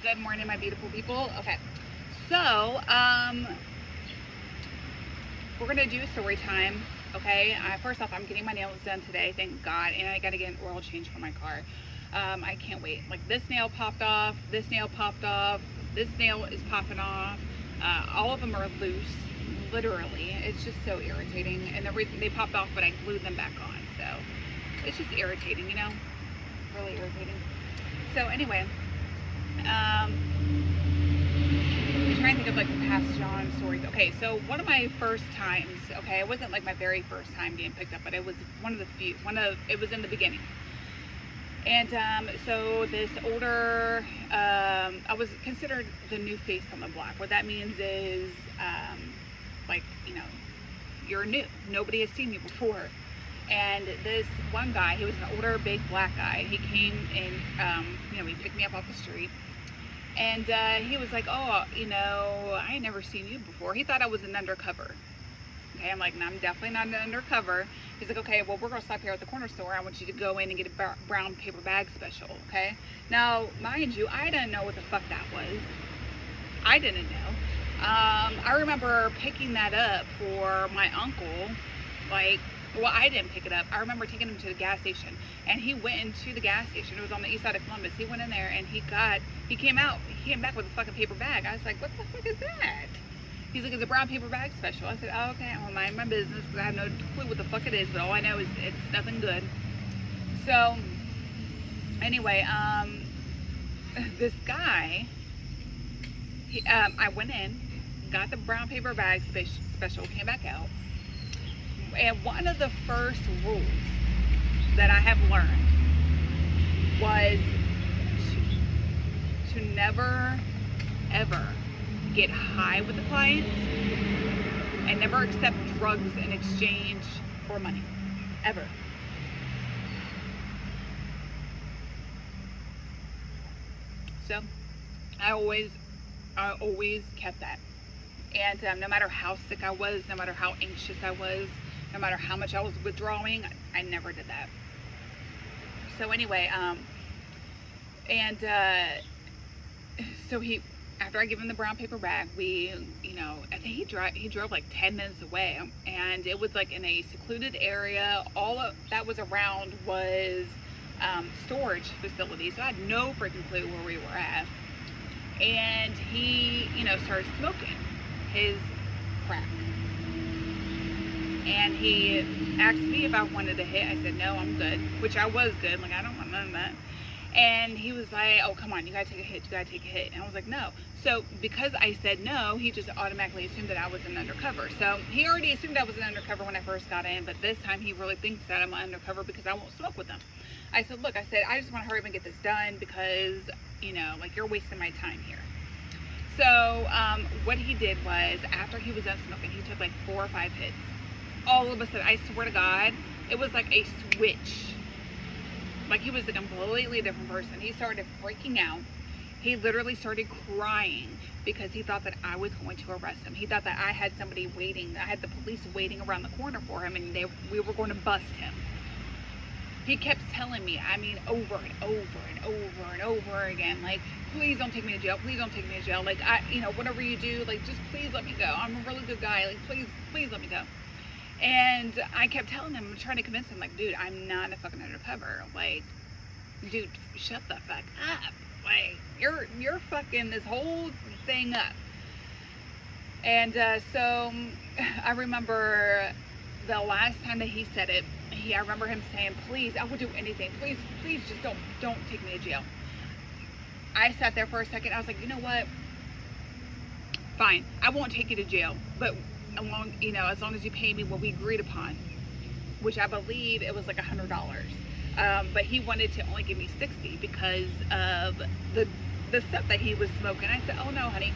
Good morning, my beautiful people. Okay, so we're gonna do story time. Okay, first off, I'm getting my nails done today, thank God, and I gotta get an oil change for my car. I can't wait. Like this nail popped off, this nail popped off, this nail is popping off. All of them are loose, literally. It's just so irritating, and the reason they popped off, but I glued them back on, so it's just irritating, really irritating. So anyway, I'm trying to think of like the past John stories. Okay, so one of my first times, okay, it wasn't like my very first time getting picked up, but it was one of the few, it was in the beginning. And so this older, I was considered the new face on the block. What that means is, like, you're new. Nobody has seen you before. And this one guy, he was an older, big black guy. He came and, he picked me up off the street. And he was like, oh, I ain't never seen you before. He thought I was an undercover. Okay, I'm like, no, I'm definitely not an undercover. He's like, okay, well, we're going to stop here at the corner store. I want you to go in and get a brown paper bag special, okay? Now, mind you, I didn't know what the fuck that was. I didn't know. I remember picking that up for my uncle, well, I didn't pick it up. I remember taking him to the gas station, and he went into the gas station. It was on the east side of Columbus. He went in there, and he came back with a fucking paper bag. I was like, what the fuck is that? He's like, it's a brown paper bag special. I said, oh, okay, I'm gonna mind my business because I have no clue what the fuck it is, but all I know is it's nothing good. So, anyway, this guy, I went in, got the brown paper bag special, came back out, and one of the first rules that I have learned was to never, ever get high with the client and never accept drugs in exchange for money, ever. So I always kept that. And no matter how sick I was, no matter how anxious I was, no matter how much I was withdrawing, I never did that. So anyway, so after I give him the brown paper bag, I think he drove like 10 minutes away, and it was like in a secluded area. All of that was around was storage facilities, so I had no freaking clue where we were at. And he, started smoking his crack. And he asked me if I wanted to hit. I said, no, I'm good, which I was good. Like, I don't want none of that. And he was like, oh, come on, you gotta take a hit, you gotta take a hit. And I was like, no. So because I said no, he just automatically assumed that I was an undercover. So he already assumed I was an undercover when I first got in, but this time he really thinks that I'm an undercover because I won't smoke with him. I said, look, I just want to hurry up and get this done because, you're wasting my time here. So what he did was, after he was done smoking, he took like 4 or 5 hits. All of a sudden, I swear to God, it was like a switch. Like, he was a completely different person. He started freaking out. He literally started crying because he thought that I was going to arrest him. He thought that I had somebody waiting. I had the police waiting around the corner for him, and we were going to bust him. He kept telling me, over and over and over and over again, like, please don't take me to jail. Please don't take me to jail. Like, whatever you do, like, just please let me go. I'm a really good guy. Like, please let me go. And I kept telling him, trying to convince him, like, dude, I'm not a fucking undercover. Like, dude, shut the fuck up. Like, you're fucking this whole thing up. And so I remember the last time that he said it, I remember him saying, please, I will do anything. Please just don't take me to jail. I sat there for a second. I was like, you know what? Fine, I won't take you to jail, but as long as you pay me what we agreed upon, which I believe it was like $100. But he wanted to only give me 60 because of the stuff that he was smoking. I said, oh no, honey.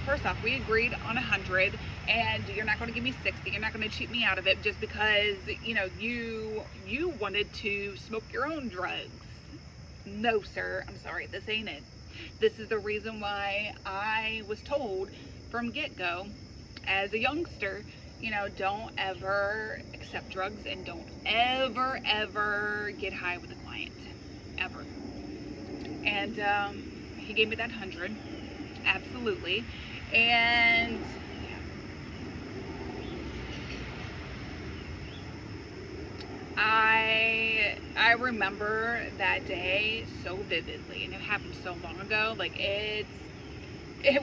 First off, we agreed on 100, and you're not going to give me 60. You're not going to cheat me out of it just because you wanted to smoke your own drugs. No, sir. I'm sorry. This ain't it. This is the reason why I was told from get-go as a youngster, don't ever accept drugs and don't ever get high with a client, ever. And he gave me that 100, absolutely. And I remember that day so vividly, and it happened so long ago. Like it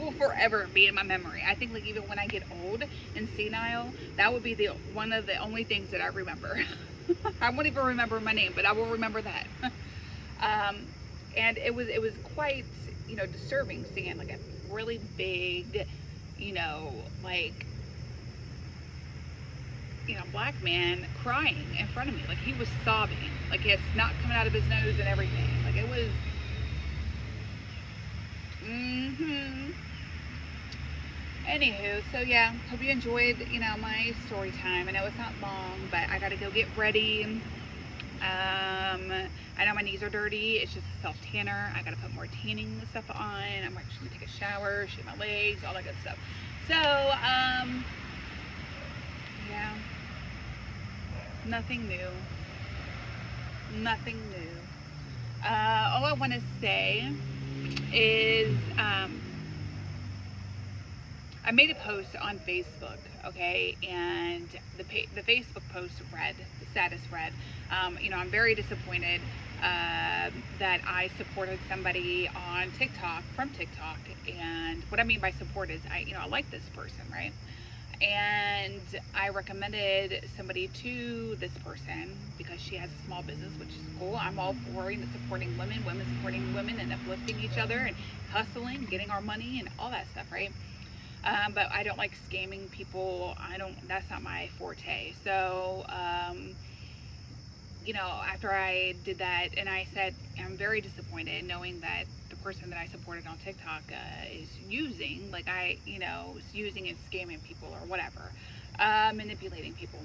will forever be in my memory. I think like even when I get old and senile, that would be the one of the only things that I remember. I won't even remember my name, but I will remember that. And it was quite, you know, disturbing seeing like a really big, you know, like, you know, black man crying in front of me. Like he was sobbing, like he had snot coming out of his nose and everything. Like it was, Anywho, so yeah, hope you enjoyed, you know, my story time. I know it's not long, but I gotta go get ready. I know my knees are dirty. It's just a self tanner. I gotta put more tanning stuff on. I'm actually gonna take a shower, shave my legs, all that good stuff. So, yeah, nothing new. Nothing new. All I want to say is, I made a post on Facebook, okay, and the Facebook post read, the status read, you know, I'm very disappointed that I supported somebody on TikTok, from TikTok, and what I mean by support is I like this person, right? And I recommended somebody to this person because she has a small business, which is cool. I'm all for, you know, supporting women supporting women and uplifting each other and hustling, getting our money and all that stuff, right? But I don't like scamming people. That's not my forte. So, you know, after I did that and I said, I'm very disappointed knowing that the person that I supported on TikTok is using, like is using and scamming people or whatever, manipulating people.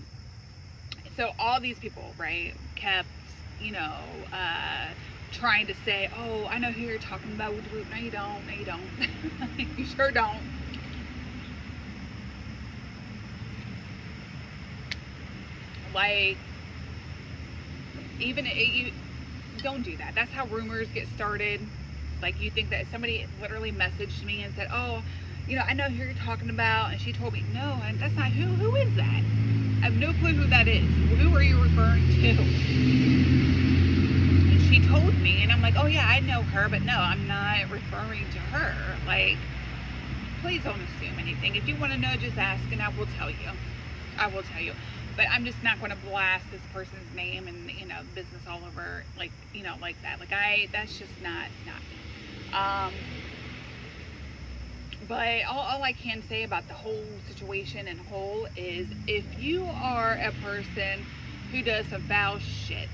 So all these people, right, kept, you know, trying to say, oh, I know who you're talking about. No, you don't. No, you don't. You sure don't. Like, even you don't do that. That's how rumors get started. Like, you think that somebody literally messaged me and said, oh, you know, I know who you're talking about, and she told me, no, and that's not who is that? I have no clue who that is. Who are you referring to? And she told me, and I'm like, oh yeah, I know her, but no, I'm not referring to her. Like, please don't assume anything. If you want to know, just ask, and I will tell you. I will tell you. But I'm just not going to blast this person's name and, you know, business all over, like, you know, like that. Like, that's just not me. But all I can say about the whole situation and whole is, if you are a person who does some foul shit,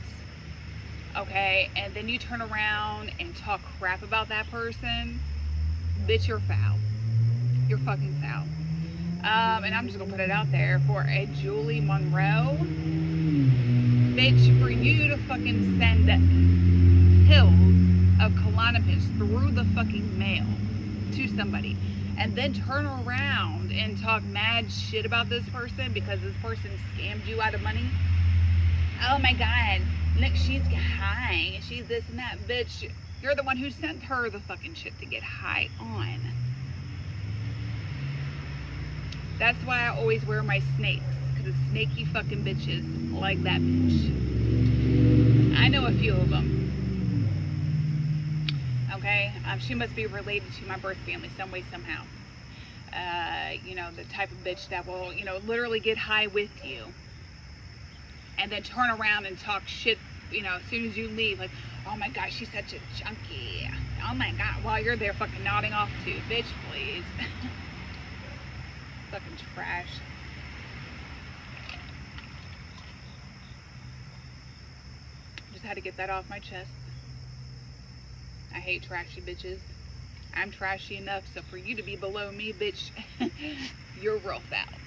okay, and then you turn around and talk crap about that person, bitch, you're foul. You're fucking foul. And I'm just gonna put it out there for a Julie Monroe, bitch, for you to fucking send pills of Klonopin through the fucking mail to somebody and then turn around and talk mad shit about this person because this person scammed you out of money. Oh my god, look, she's high, she's this and that. Bitch, you're the one who sent her the fucking shit to get high on. That's why I always wear my snakes, because it's snaky fucking bitches like that bitch. I know a few of them. Okay? She must be related to my birth family some way, somehow. You know, the type of bitch that will, you know, literally get high with you and then turn around and talk shit, you know, as soon as you leave. Like, oh my gosh, she's such a junkie. Oh my god, while you're there fucking nodding off too. Bitch, please. Fucking trash. Just had to get that off my chest. I hate trashy bitches. I'm trashy enough, so for you to be below me, bitch, you're real foul.